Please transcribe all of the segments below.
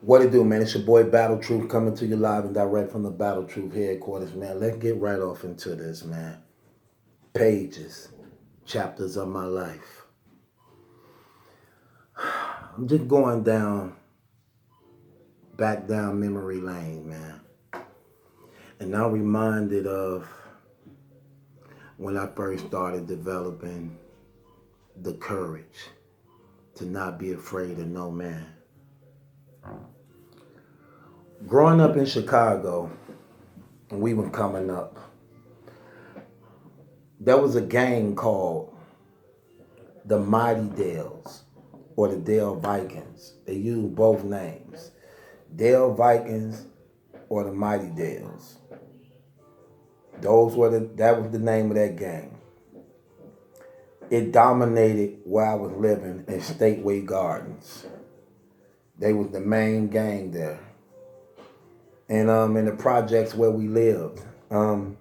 What it do, man? It's your boy Battle Truth coming to you live and direct from the Battle Truth headquarters, man. Let's get right off into this, man. Pages, chapters of my life. I'm just going back down memory lane, man. And I'm reminded of when I first started developing the courage to not be afraid of no man. Growing up in Chicago, when we were coming up, there was a gang called the Mighty Dales or the Dale Vikings. They used both names. Dale Vikings or the Mighty Dales. That was the name of that gang. It dominated where I was living in Stateway Gardens. They was the main gang there. And in the projects where we lived. One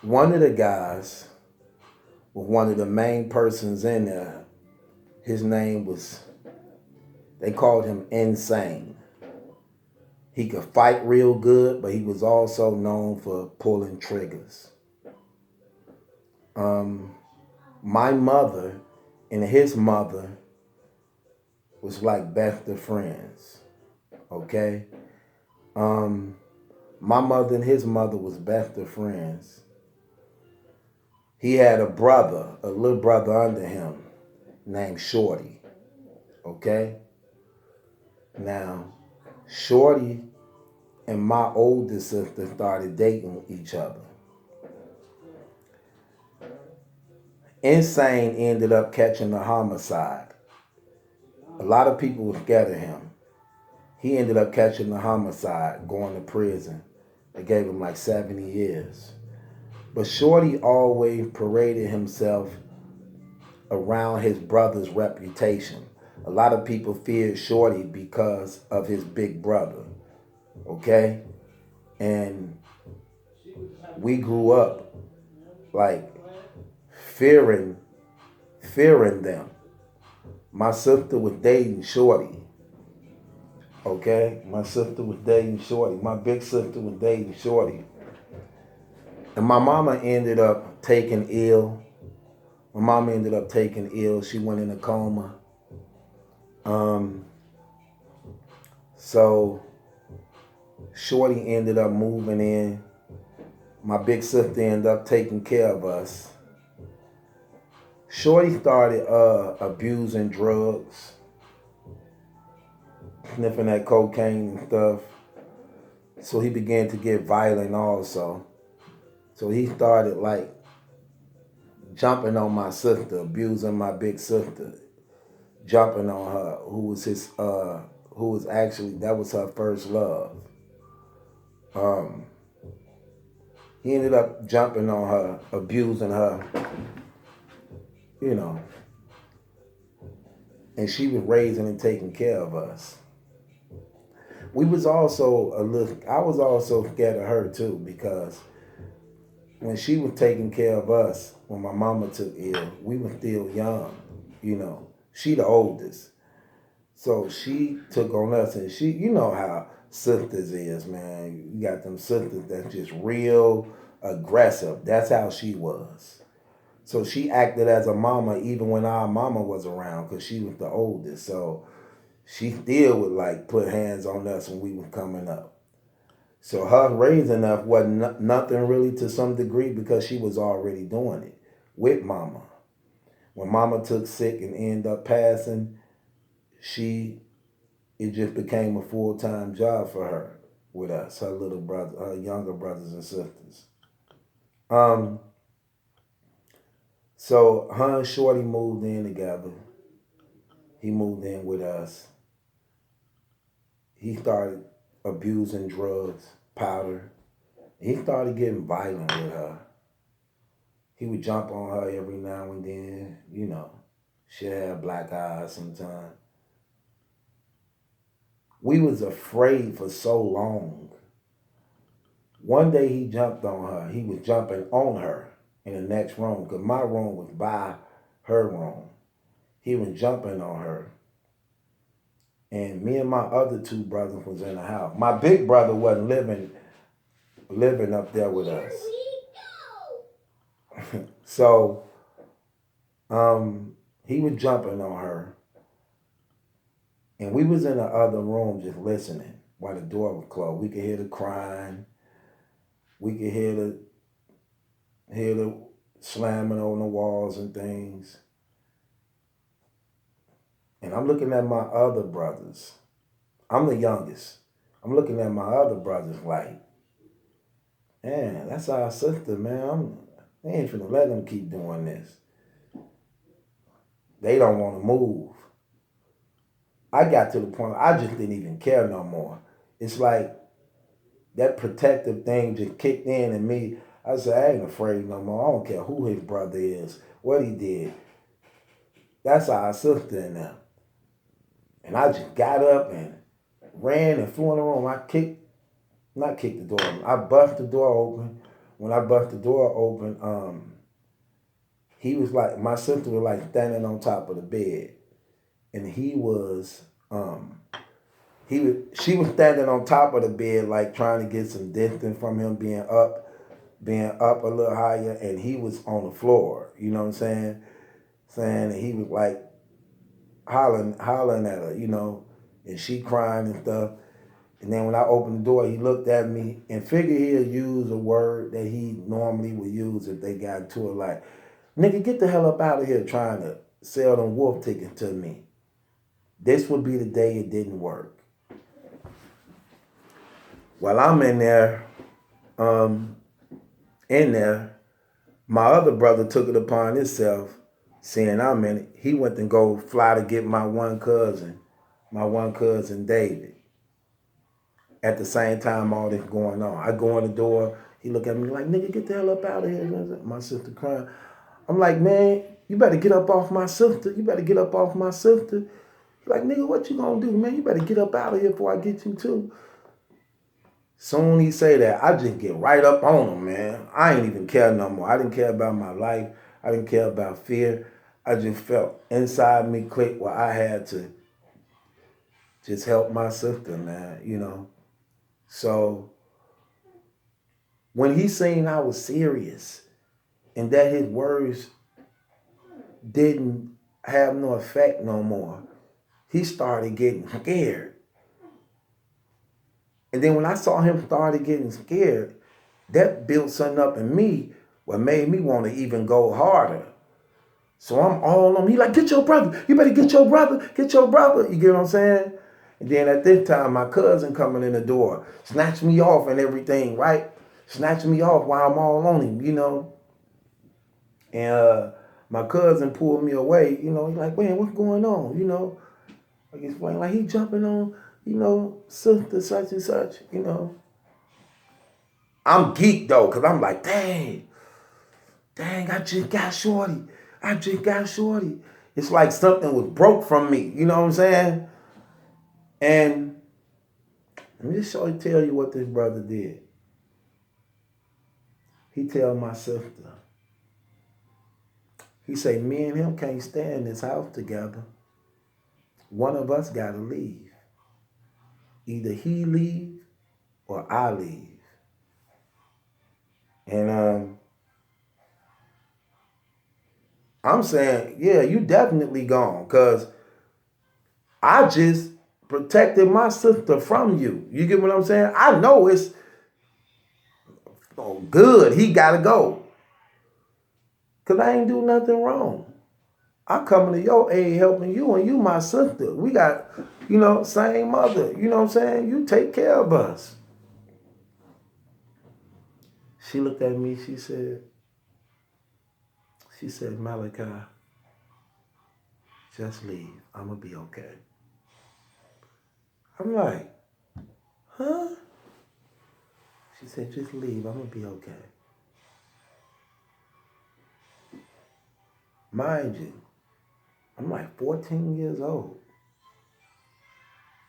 of the guys was one of the main persons in there. His name was, they called him Insane. He could fight real good, but he was also known for pulling triggers. My mother and his mother was like best of friends, okay? My mother and his mother was best of friends. He had a little brother under him named Shorty, okay? Now, Shorty and my oldest sister started dating each other. Insane ended up catching a homicide. A lot of people were scared of him. He ended up catching a homicide, going to prison. They gave him like 70 years. But Shorty always paraded himself around his brother's reputation. A lot of people feared Shorty because of his big brother, okay? And we grew up like fearing them. My sister was dating Shorty, okay? My sister was dating Shorty. My big sister was dating Shorty. And my mama ended up taking ill. She went in a coma. So Shorty ended up moving in. My big sister ended up taking care of us. Shorty started abusing drugs, sniffing that cocaine and stuff. So he began to get violent also. So he started like jumping on my sister, abusing my big sister, jumping on her, that was her first love. He ended up jumping on her, abusing her, you know, and she was raising and taking care of us. I was also scared of her too, because when she was taking care of us, when my mama took ill, we were still young, She the oldest. So she took on us, and you know how sisters is, man. You got them sisters that's just real aggressive. That's how she was. So she acted as a mama even when our mama was around, because she was the oldest. So she still would like put hands on us when we were coming up. So her raising us wasn't nothing really, to some degree, because she was already doing it with mama. When mama took sick and ended up passing, it just became a full-time job for her with us, her little brother, her younger brothers and sisters. So her and Shorty moved in together. He moved in with us. He started abusing drugs, powder. He started getting violent with her. He would jump on her every now and then, She had black eyes sometimes. We was afraid for so long. One day he jumped on her. He was jumping on her in the next room, because my room was by her room. He was jumping on her. and me and my other two brothers was in the house. My big brother wasn't living up there with us. So he was jumping on her, and we was in the other room just listening while the door was closed. We could hear the crying. We could hear the slamming on the walls and things. And I'm looking at my other brothers. I'm the youngest. I'm looking at my other brothers like, man, that's our sister, man. They ain't finna let them keep doing this. They don't want to move. I got to the point I just didn't even care no more. It's like that protective thing just kicked in me. I said, I ain't afraid no more. I don't care who his brother is, what he did. That's our sister in there. And I just got up and ran and flew in the room. Not kicked the door open. I bust the door open. When I bust the door open, he was like, my sister was like standing on top of the bed. And she was standing on top of the bed like trying to get some distance from him being up a little higher, and he was on the floor, you know what I'm saying? And he was like hollering at her, and she crying and stuff. And then when I opened the door, he looked at me and figured he'd use a word that he normally would use if they got into it, like, nigga, get the hell up out of here trying to sell them wolf tickets to me. This would be the day it didn't work. While I'm in there, my other brother took it upon himself, seeing I'm in it. He went and go fly to get my one cousin David. At the same time, all this going on. I go in the door. He look at me like, nigga, get the hell up out of here. My sister crying. I'm like, man, you better get up off my sister. You better get up off my sister. He's like, nigga, what you gonna do, man? You better get up out of here before I get you too. Soon he say that, I just get right up on him, man. I ain't even care no more. I didn't care about my life. I didn't care about fear. I just felt inside me click where I had to just help my sister, man, So when he seen I was serious and that his words didn't have no effect no more, he started getting scared. And then when I saw him started getting scared, that built something up in me what made me want to even go harder. So I'm all on him. He like, get your brother. You better get your brother. Get your brother. You get what I'm saying? And then at this time, my cousin coming in the door, snatched me off and everything, right? Snatched me off while I'm all on him. And my cousin pulled me away, He's like, man, what's going on? Like explain, like he jumping on, sister such and such, I'm geeked though, because I'm like, dang, I just got shorty. It's like something was broke from me, you know what I'm saying? And let me just tell you what this brother did. He tell my sister, he say, me and him can't stay in this house together. One of us gotta leave. Either he leave or I leave. And I'm saying, yeah, you definitely gone, because I just protected my sister from you. You get what I'm saying? I know it's good. He gotta go. Because I ain't do nothing wrong. I'm coming to your aid helping you, and you my sister. We got, same mother. You know what I'm saying? You take care of us. She looked at me, she said, Malachi, just leave. I'm going to be okay. I'm like, huh? She said, just leave. I'm going to be okay. Mind you, I'm like 14 years old.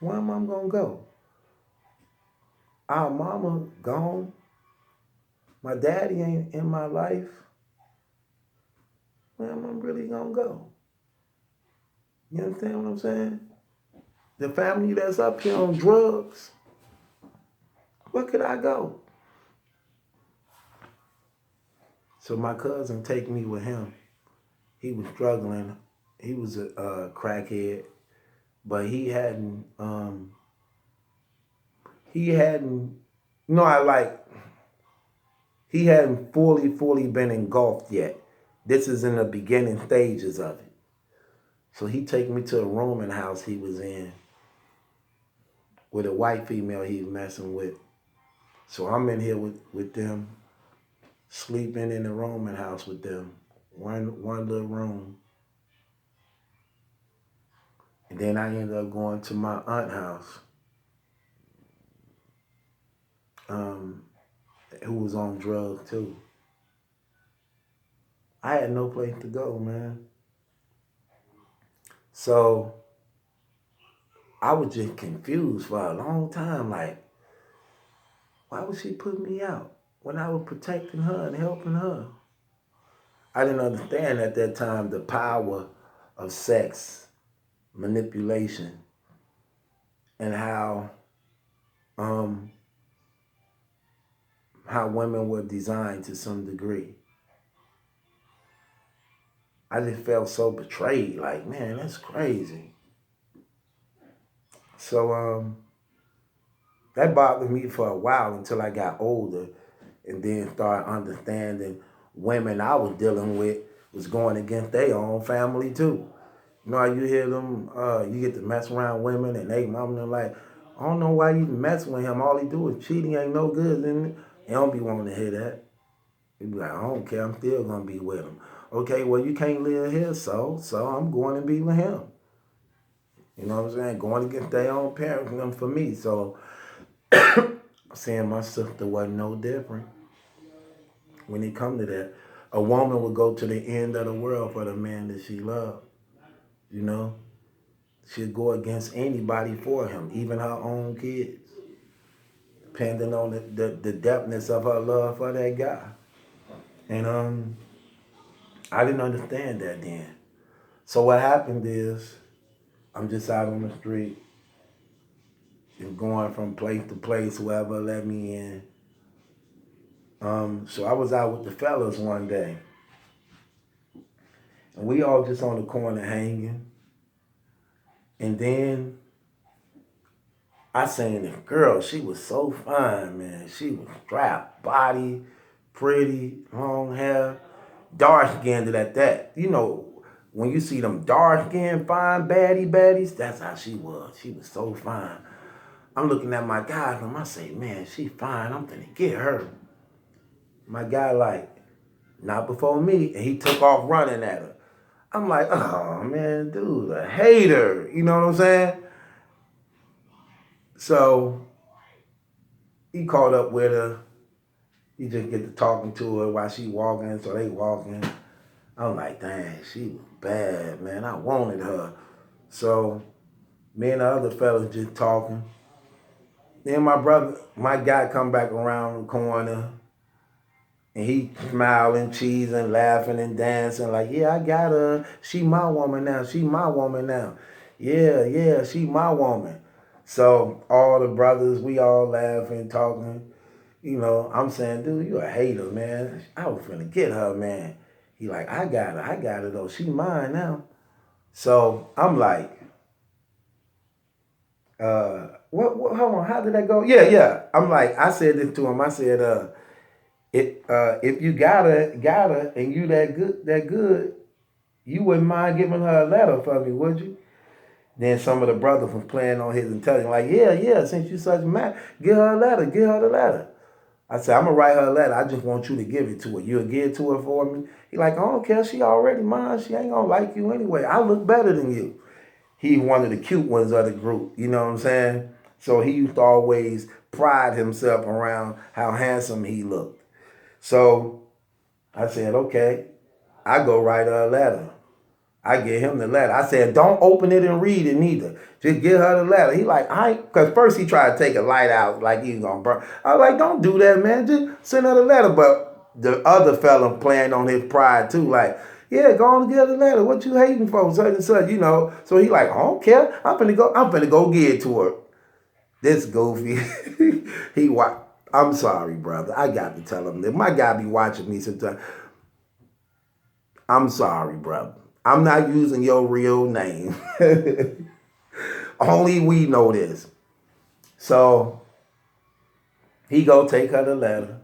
Where am I going to go? Our mama gone. My daddy ain't in my life. Where am I really going to go? You understand what I'm saying? The family that's up here on drugs, where could I go? So my cousin take me with him. He was struggling. He was a crackhead, but he hadn't, no, I like, he hadn't fully been engulfed yet. This is in the beginning stages of it. So he take me to a rooming house he was in with a white female he was messing with. So I'm in here with them, sleeping in the rooming house with them, one little room. And then I ended up going to my aunt's house, um, who was on drugs too. I had no place to go, man. So I was just confused for a long time. Like, why would she put me out when I was protecting her and helping her? I didn't understand at that time the power of sex, manipulation, and um, how women were designed to some degree. I just felt so betrayed. Like, man, that's crazy. So that bothered me for a while until I got older and then started understanding women I was dealing with was going against their own family too. You know how you hear them, you get to mess around women and they mom and like, I don't know why you mess with him. All he do is cheating, ain't no good. And they don't be wanting to hear that. You be like, I don't care, I'm still gonna be with him. Okay, well you can't live here, so I'm going to be with him. You know what I'm saying? Going against their own parents and them for me. So saying my sister wasn't no different when it come to that. A woman would go to the end of the world for the man that she loved. You know? She'd go against anybody for him, even her own kids, depending on the depthness of her love for that guy. And I didn't understand that then. So what happened is I'm just out on the street and going from place to place, whoever let me in. So I was out with the fellas one day, and we all just on the corner hanging. And then I seen this girl. She was so fine, man. She was strapped, body, pretty, long hair, dark skinned at that. You know, when you see them dark skinned, fine baddies, that's how she was. She was so fine. I'm looking at my guy and I say, man, she fine. I'm finna get her. My guy like, not before me. And he took off running at her. I'm like, oh man, dude, a hater. You know what I'm saying? So he caught up with her. He just get to talking to her while she walking. So they walking. I'm like, dang, she was bad, man. I wanted her. So me and the other fellas just talking. Then my guy come back around the corner. And he smiling, cheesing, laughing, and dancing like, yeah, I got her. She my woman now. She my woman now. Yeah, she my woman. So all the brothers, we all laughing, talking. You know, I'm saying, dude, you a hater, man. I was finna get her, man. He like, I got her though. She mine now. So I'm like, what hold on, how did that go? Yeah. I'm like, I said this to him. I said, if you got her, and you that good, you wouldn't mind giving her a letter for me, would you? Then some of the brothers was playing on his intelligence, like, yeah, since you such a man, give her the letter. I said, I'm gonna write her a letter. I just want you to give it to her. You'll give it to her for me. He like, I don't care. She already mine. She ain't gonna like you anyway. I look better than you. He one of the cute ones of the group. You know what I'm saying? So he used to always pride himself around how handsome he looked. So I said, okay, I go write her a letter. I get him the letter. I said, don't open it and read it neither. Just give her the letter. He like, I ain't, because first he tried to take a light out like he was going to burn. I was like, don't do that, man. Just send her the letter. But the other fella playing on his pride too, like, Yeah, go on and get the letter. What you hating for? Such and such, you know. So he like, I don't care. I'm finna go get it to her. This goofy. I'm sorry, brother. I got to tell him that. My guy be watching me sometimes. I'm sorry, brother. I'm not using your real name. Only we know this. So he go take her the letter.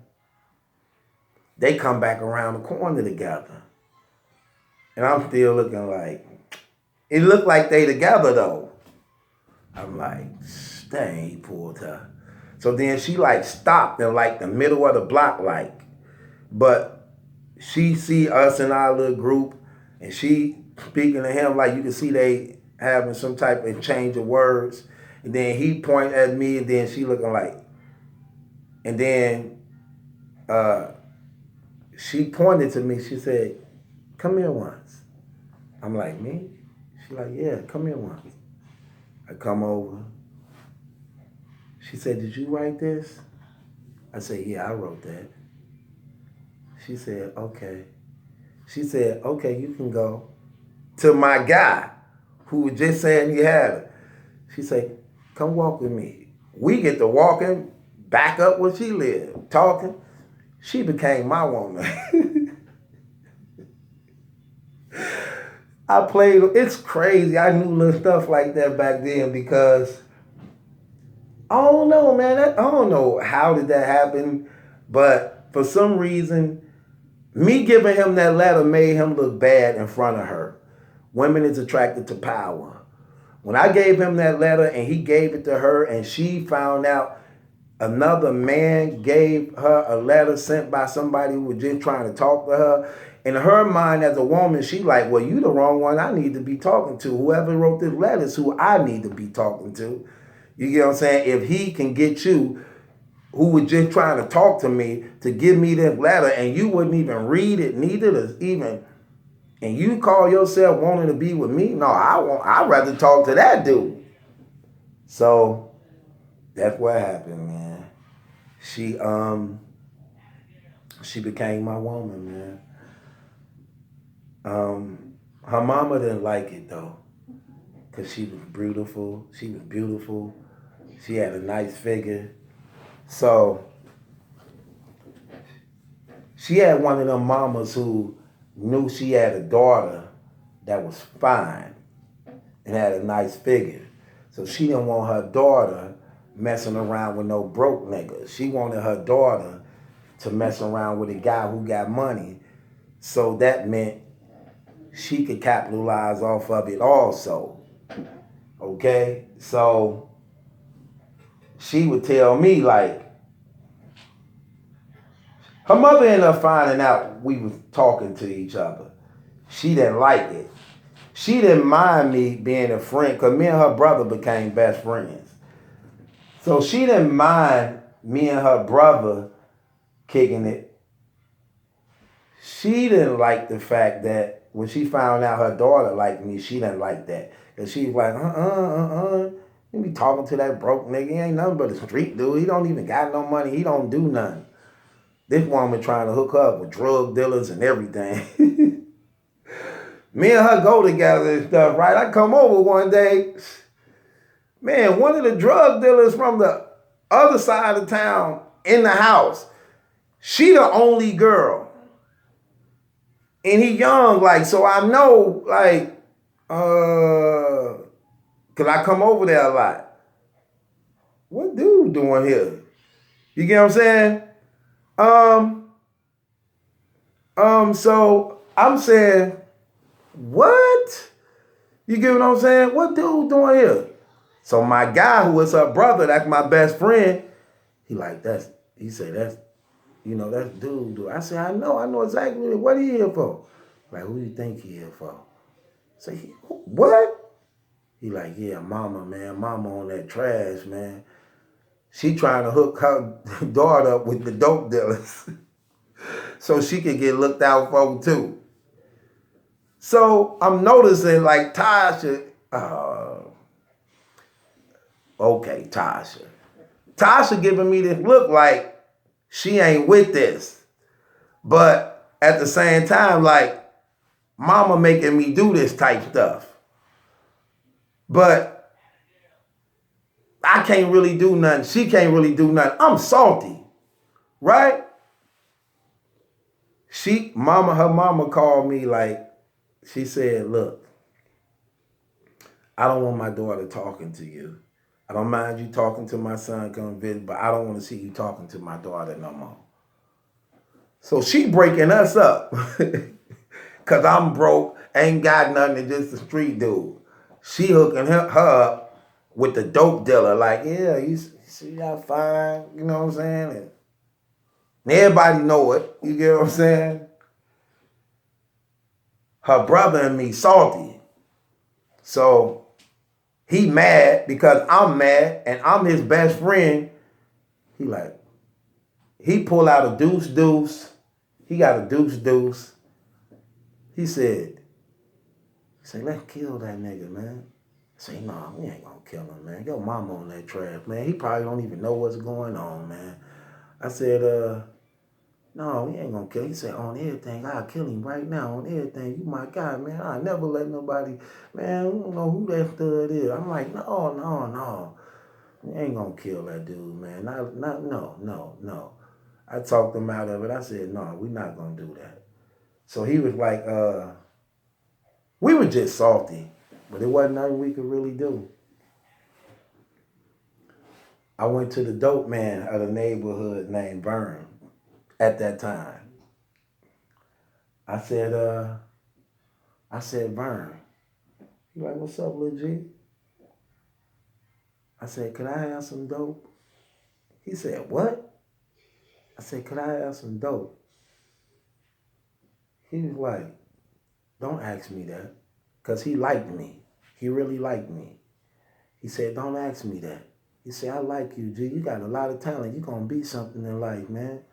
They come back around the corner together. And I'm still looking like, it looked like they together though. I'm like, dang, he pulled her. So then she like stopped in like the middle of the block like. But she see us in our little group and she speaking to him like you can see they having some type of exchange of words. And then he point at me and then she looking like, and then she pointed to me. She said, come here once. I'm like, me? She like, yeah, come here once. I come over. She said, did you write this? I said, yeah, I wrote that. She said, okay. She said, okay, you can go. To my guy who was just saying he had her. She said, come walk with me. We get to walking back up where she lived, talking. She became my woman. I played, it's crazy. I knew little stuff like that back then because I don't know, man. I don't know how did that happen, but for some reason, me giving him that letter made him look bad in front of her. Women is attracted to power. When I gave him that letter and he gave it to her and she found out another man gave her a letter sent by somebody who was just trying to talk to her, in her mind as a woman, she like, well, you the wrong one I need to be talking to. Whoever wrote this letter is who I need to be talking to. You get what I'm saying? If he can get you, who was just trying to talk to me, to give me this letter and you wouldn't even read it, neither even, and you call yourself wanting to be with me? No, I'd rather talk to that dude. So that's what happened, man. She became my woman, man. Her mama didn't like it though, cause she was beautiful. She was beautiful. She had a nice figure. So she had one of them mamas who knew she had a daughter that was fine and had a nice figure. So she didn't want her daughter messing around with no broke niggas. She wanted her daughter to mess around with a guy who got money. So that meant she could capitalize off of it also. Okay? So she would tell me like, her mother ended up finding out we was talking to each other. She didn't like it. She didn't mind me being a friend because me and her brother became best friends. So she didn't mind me and her brother kicking it. She didn't like the fact that when she found out her daughter liked me, she didn't like that. Because she was like, you be talking to that broke nigga. He ain't nothing but a street dude. He don't even got no money. He don't do nothing. This woman trying to hook up with drug dealers and everything. Me and her go together and stuff, right? I come over one day. Man, one of the drug dealers from the other side of town in the house. She the only girl. And he young, like, so I know, like, cause I come over there a lot. What dude doing here? You get what I'm saying? So I'm saying, what? You get what I'm saying? What dude doing here? So my guy, who is her brother, that's my best friend, he said, that's dude. I said, I know exactly what he here for. Like, who do you think he here for? Say, what? He like, yeah, mama, man. Mama on that trash, man. She trying to hook her daughter up with the dope dealers so she could get looked out for too. So I'm noticing like Tasha, okay, Tasha. Tasha giving me this look like she ain't with this. But at the same time, like, Mama making me do this type stuff. But I can't really do nothing. She can't really do nothing. I'm salty, right? Her mama called me like, she said, look, I don't want my daughter talking to you. I don't mind you talking to my son, come visit, but I don't want to see you talking to my daughter no more. So she breaking us up. Cause I'm broke, ain't got nothing, and just a street dude. She hooking her up with the dope dealer, like, yeah, you see how fine, you know what I'm saying? And everybody know it, you get what I'm saying? Her brother and me salty. So he mad because I'm mad and I'm his best friend. He pull out a deuce. He got a deuce. He said, let's kill that nigga, man. I say, nah, we ain't gonna kill him, man. Your mama on that trash, man. He probably don't even know what's going on, man. I said, no, we ain't gonna kill him. He said, on everything, I'll kill him right now, on everything. You my guy, man. I never let nobody, man, I don't know who that stud is. I'm like, no. We ain't gonna kill that dude, man. No. I talked him out of it. I said, no, we not gonna do that. So he was like, we were just salty, but it wasn't nothing we could really do. I went to the dope man of the neighborhood named Vern at that time. I said, Vern. He like, what's up, Lil G? I said, could I have some dope? He said, what? I said, could I have some dope? He was like, don't ask me that. Because he liked me. He really liked me. He said, don't ask me that. He said, I like you, G. You got a lot of talent. You going to be something in life, man.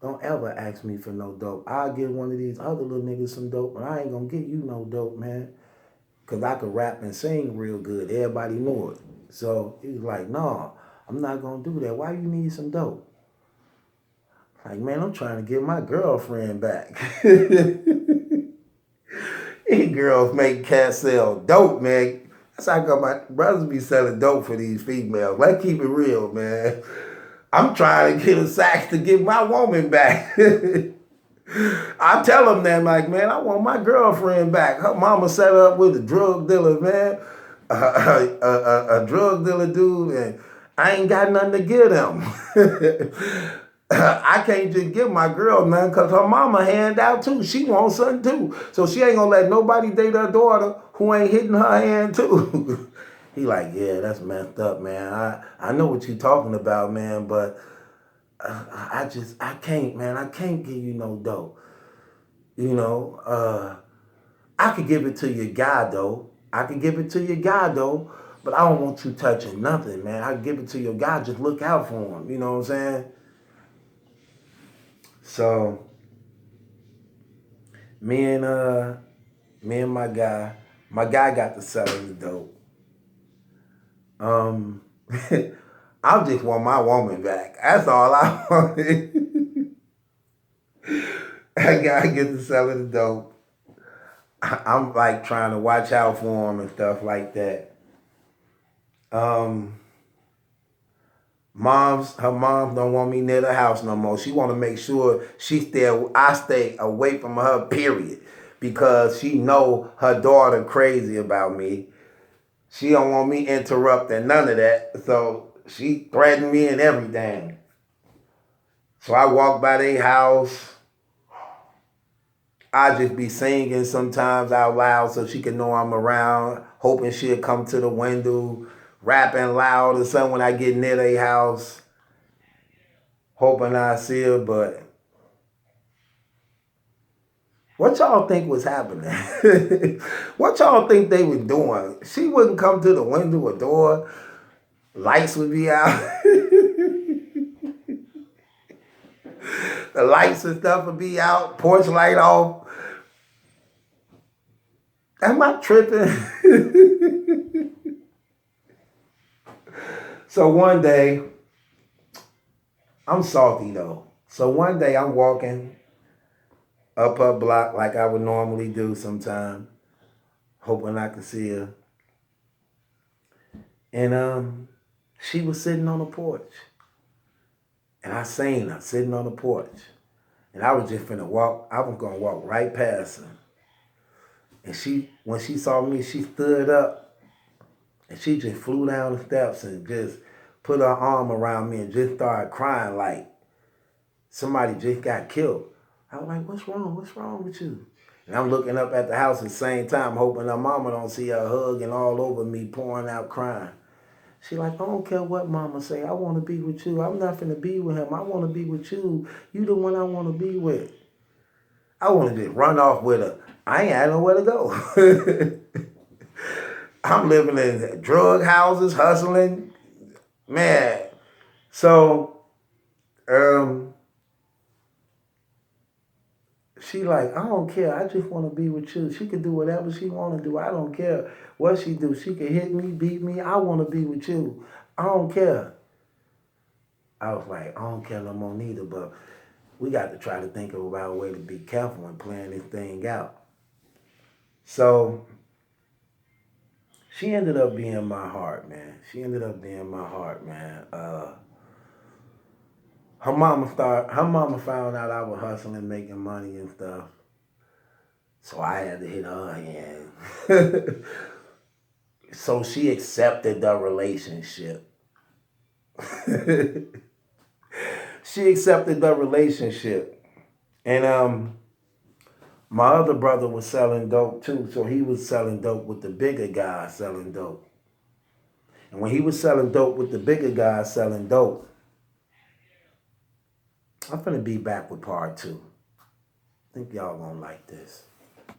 Don't ever ask me for no dope. I'll give one of these other little niggas some dope, but I ain't going to get you no dope, man. Because I could rap and sing real good. Everybody knew it. So he was like, no, I'm not going to do that. Why you need some dope? Like, man, I'm trying to get my girlfriend back. These girls make cats sell dope, man. That's how come my brothers be selling dope for these females. Let's keep it real, man. I'm trying to get a sack to get my woman back. I tell them that, like, man, I want my girlfriend back. Her mama set up with a drug dealer, man. A drug dealer dude, and I ain't got nothing to give them. I can't just give my girl nothing because her mama hand out too. She wants something too. So she ain't gonna let nobody date her daughter who ain't hitting her hand too. He like, yeah, that's messed up, man. I know what you talking about, man, but I can't, man. I can't give you no dough. You know, I could give it to your guy, though. But I don't want you touching nothing, man. I give it to your guy. Just look out for him. You know what I'm saying? So, me and my guy got to selling the dope. I just want my woman back. That's all I wanted. I gotta get to selling the dope. I'm like trying to watch out for him and stuff like that. Her moms don't want me near the house no more. She want to make sure I stay away from her, period. Because she know her daughter crazy about me. She don't want me interrupting none of that. So she threatened me and everything. So I walk by their house. I just be singing sometimes out loud so she can know I'm around, hoping she'll come to the window, rapping loud or something when I get near their house, hoping I see her. But what y'all think was happening? What y'all think they was doing? She wouldn't come to the window or door. Lights would be out. The lights and stuff would be out. Porch light off. Am I tripping? So one day, I'm salty though. So one day I'm walking up her block like I would normally do sometime, hoping I could see her. And she was sitting on the porch. And I seen her sitting on the porch. And I was just finna walk, I was gonna walk right past her. And when she saw me, she stood up and she just flew down the steps and just put her arm around me and just started crying like somebody just got killed. I was like, what's wrong? What's wrong with you? And I'm looking up at the house at the same time, hoping her mama don't see her hugging all over me, pouring out crying. She like, I don't care what mama say. I want to be with you. I'm not finna be with him. I want to be with you. You the one I want to be with. I want to just run off with her. I ain't had nowhere to go. I'm living in drug houses, hustling. Man. So, she like, I don't care. I just want to be with you. She can do whatever she want to do. I don't care what she do. She can hit me, beat me. I want to be with you. I don't care. I was like, I don't care no more neither, but we got to try to think about a way to be careful when playing this thing out. So she ended up being my heart, man. She ended up being my heart, man. Her mama found out I was hustling, making money and stuff. So I had to hit her hand. So she accepted the relationship. She accepted the relationship. And my other brother was selling dope too. So he was selling dope with the bigger guy selling dope. And when he was selling dope with the bigger guy selling dope, I'm finna be back with part 2. I think y'all gonna like this.